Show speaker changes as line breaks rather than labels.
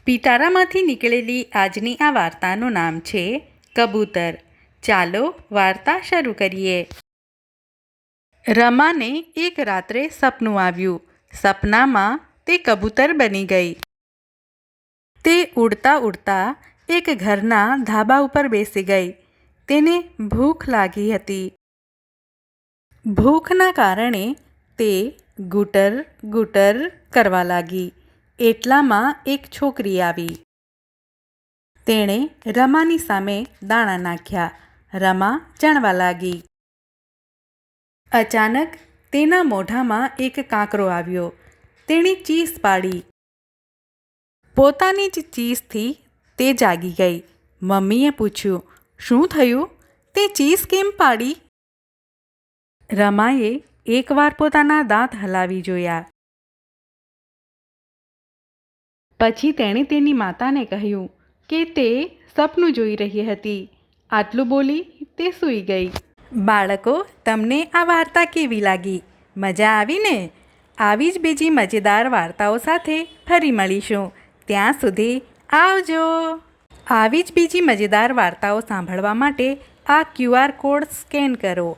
પિટારામાંથી નીકળેલી આજની આ વાર્તાનું નામ છે કબૂતર. ચાલો વાર્તા શરૂ કરીએ. રમાને એક રાત્રે સપનું આવ્યું. સપનામાં તે કબૂતર બની ગઈ. તે ઉડતા ઉડતા એક ઘરના ધાબા ઉપર બેસી ગઈ. તેને ભૂખ લાગી હતી. ભૂખના કારણે તે ગુટર ગુટર કરવા લાગી. એટલામાં એક છોકરી આવી. તેણે રમાની સામે દાણા નાખ્યા. રમા ચણવા લાગી. અચાનક તેના મોઢામાં એક કાંકરો આવ્યો. તેણે ચીસ પાડી. પોતાની જ ચીસથી તે જાગી ગઈ. મમ્મીએ પૂછ્યું, શું થયું? તે ચીસ કેમ પાડી? રમાએ એકવાર પોતાના દાંત હલાવી જોયા. પછી તેણે તેની માતાને કહ્યું કે તે સપનું જોઈ રહી હતી. આટલું બોલી તે સૂઈ ગઈ. બાળકો, તમને આ વાર્તા કેવી લાગી? મજા આવી ને? આવી જ બીજી મજેદાર વાર્તાઓ સાથે ફરી મળીશું. ત્યાં સુધી આવજો. આવી જ બીજી મજેદાર વાર્તાઓ સાંભળવા માટે આ QR કોડ સ્કેન કરો.